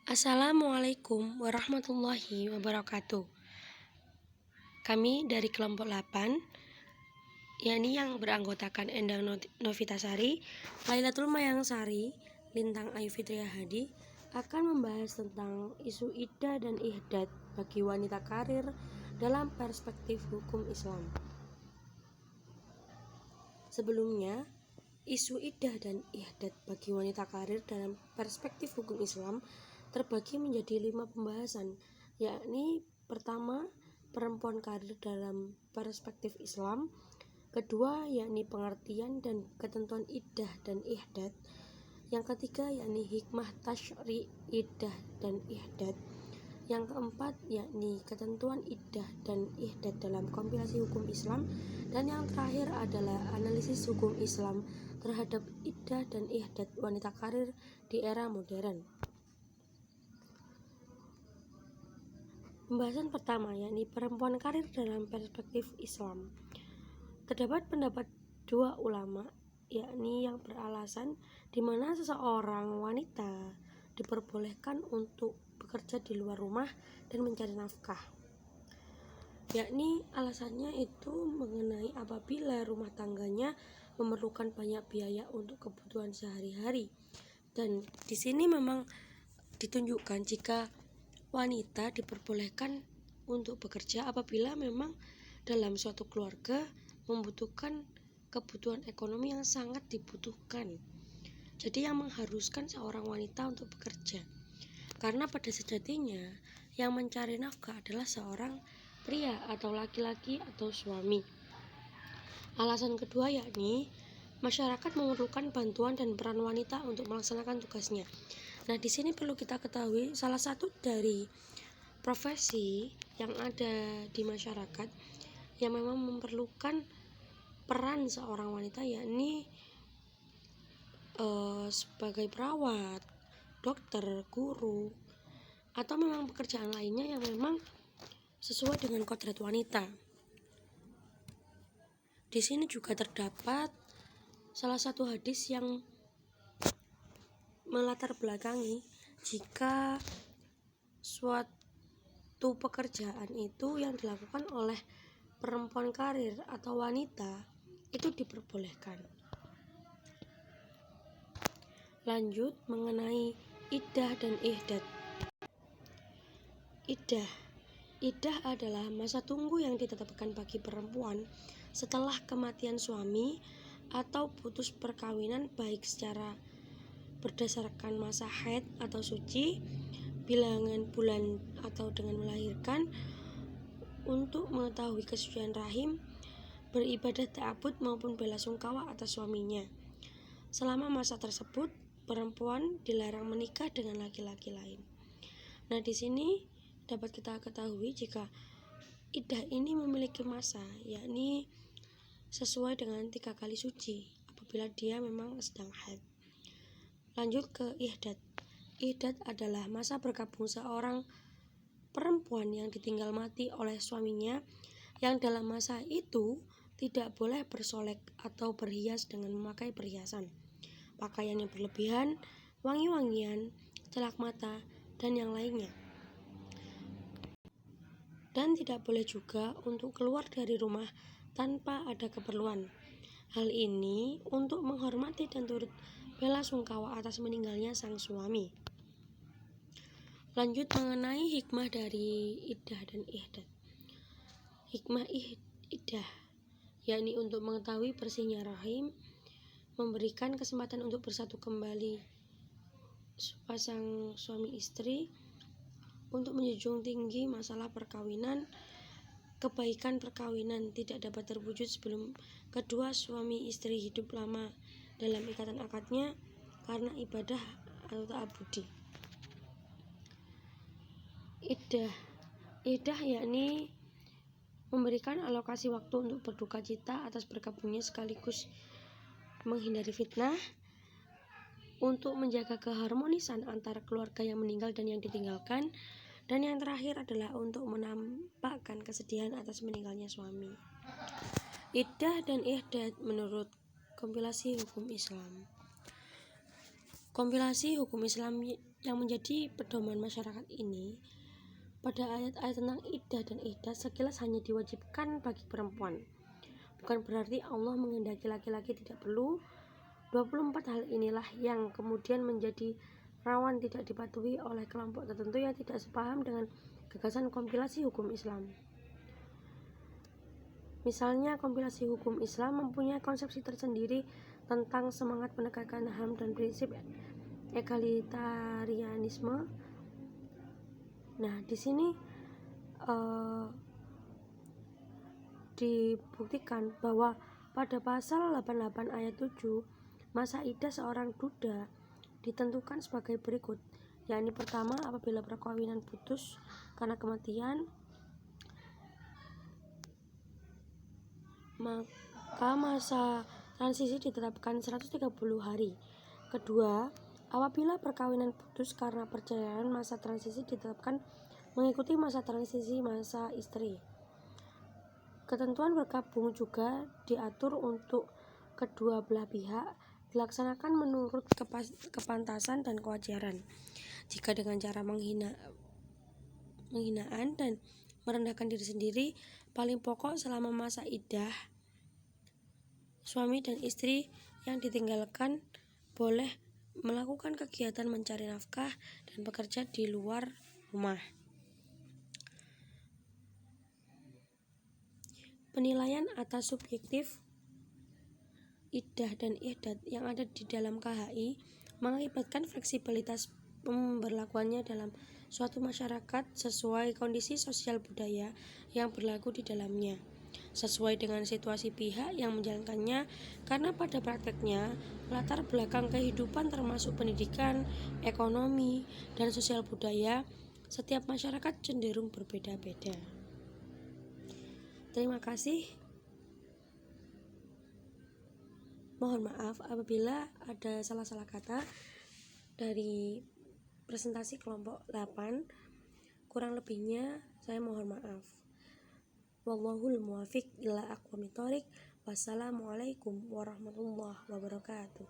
Assalamualaikum warahmatullahi wabarakatuh. Kami dari kelompok 8, yakni yang beranggotakan Endang Novitasari, Lailatul Mayangsari, Lintang Ayu Fitriah Hadi, akan membahas tentang isu iddah dan ihdad bagi wanita karir dalam perspektif hukum Islam. Sebelumnya, isu iddah dan ihdad bagi wanita karir dalam perspektif hukum Islam terbagi menjadi 5 pembahasan, yakni pertama, perempuan karir dalam perspektif Islam; kedua, yakni pengertian dan ketentuan iddah dan ihdad; yang ketiga, yakni hikmah tasyri' iddah dan ihdad; yang keempat, yakni ketentuan iddah dan ihdad dalam kompilasi hukum Islam; dan yang terakhir adalah analisis hukum Islam terhadap iddah dan ihdad wanita karir di era modern. Pembahasan pertama, yakni perempuan karir dalam perspektif Islam. Terdapat pendapat dua ulama, yakni yang beralasan di mana seseorang wanita diperbolehkan untuk bekerja di luar rumah dan mencari nafkah. Yakni alasannya itu mengenai apabila rumah tangganya memerlukan banyak biaya untuk kebutuhan sehari-hari. Dan di sini memang ditunjukkan jika wanita diperbolehkan untuk bekerja apabila memang dalam suatu keluarga membutuhkan kebutuhan ekonomi yang sangat dibutuhkan. Jadi yang mengharuskan seorang wanita untuk bekerja. Karena pada sejatinya yang mencari nafkah adalah seorang pria atau laki-laki atau suami. Alasan kedua yakni masyarakat memerlukan bantuan dan peran wanita untuk melaksanakan tugasnya. Nah, di sini perlu kita ketahui salah satu dari profesi yang ada di masyarakat yang memang memerlukan peran seorang wanita, yakni sebagai perawat, dokter, guru, atau memang pekerjaan lainnya yang memang sesuai dengan kodrat wanita. Di sini juga terdapat salah satu hadis yang melatar belakangi jika suatu pekerjaan itu yang dilakukan oleh perempuan karir atau wanita itu diperbolehkan. Lanjut mengenai iddah dan ihdad. Iddah adalah masa tunggu yang ditetapkan bagi perempuan setelah kematian suami atau putus perkawinan, baik secara berdasarkan masa haid atau suci, bilangan bulan, atau dengan melahirkan, untuk mengetahui kesucian rahim, beribadah ta'abud maupun bela sungkawa atas suaminya. Selama masa tersebut, perempuan dilarang menikah dengan laki-laki lain. Nah, di sini dapat kita ketahui jika iddah ini memiliki masa, yakni sesuai dengan 3 kali suci apabila dia memang sedang haid. Lanjut ke ihdad. Ihdad adalah masa berkabung seorang perempuan yang ditinggal mati oleh suaminya, yang dalam masa itu tidak boleh bersolek atau berhias dengan memakai perhiasan, pakaian yang berlebihan, wangi-wangian, celak mata, dan yang lainnya. Dan tidak boleh juga untuk keluar dari rumah tanpa ada keperluan. Hal ini untuk menghormati dan turut bela sungkawa atas meninggalnya sang suami. Lanjut mengenai hikmah dari iddah dan ihdad. Hikmah iddah yakni untuk mengetahui bersihnya rahim, memberikan kesempatan untuk bersatu kembali sepasang suami istri, untuk menjunjung tinggi masalah perkawinan. Kebaikan perkawinan tidak dapat terwujud sebelum kedua suami istri hidup lama dalam ikatan akadnya karena ibadah atau ta'abudi. Iddah yakni memberikan alokasi waktu untuk berduka cita atas berkabungnya sekaligus menghindari fitnah, untuk menjaga keharmonisan antara keluarga yang meninggal dan yang ditinggalkan, dan yang terakhir adalah untuk menampakkan kesedihan atas meninggalnya suami. Iddah dan ihdad menurut kompilasi hukum Islam. Kompilasi hukum Islam yang menjadi pedoman masyarakat ini pada ayat-ayat tentang iddah dan ihdas sekilas hanya diwajibkan bagi perempuan. Bukan berarti Allah menghendaki laki-laki tidak perlu. 24 hal inilah yang kemudian menjadi rawan tidak dipatuhi oleh kelompok tertentu yang tidak sepaham dengan gagasan kompilasi hukum Islam. Misalnya, kompilasi hukum Islam mempunyai konsepsi tersendiri tentang semangat penegakan HAM dan prinsip egalitarianisme. Nah, di sini dibuktikan bahwa pada pasal 88 ayat 7 masa iddah seorang duda ditentukan sebagai berikut, yakni pertama, apabila perkawinan putus karena kematian, maka masa transisi ditetapkan 130 hari. Kedua, apabila perkawinan putus karena perceraian, masa transisi ditetapkan mengikuti masa transisi masa istri. Ketentuan bergabung juga diatur untuk kedua belah pihak dilaksanakan menurut kepantasan dan kewajaran. Jika dengan cara menghinaan dan merendahkan diri sendiri, paling pokok selama masa iddah, suami dan istri yang ditinggalkan boleh melakukan kegiatan mencari nafkah dan bekerja di luar rumah. Penilaian atas subjektif iddah dan ihdat yang ada di dalam KHI mengakibatkan fleksibilitas pemberlakuannya dalam suatu masyarakat sesuai kondisi sosial budaya yang berlaku di dalamnya, sesuai dengan situasi pihak yang menjalankannya, karena pada prakteknya latar belakang kehidupan termasuk pendidikan, ekonomi, dan sosial budaya setiap masyarakat cenderung berbeda-beda. Terima kasih. Mohon maaf apabila ada salah-salah kata dari presentasi kelompok 8. Kurang lebihnya saya mohon maaf. Wallahul muwaffiq ila aqwamit thoriq. Wassalamualaikum warahmatullahi wabarakatuh.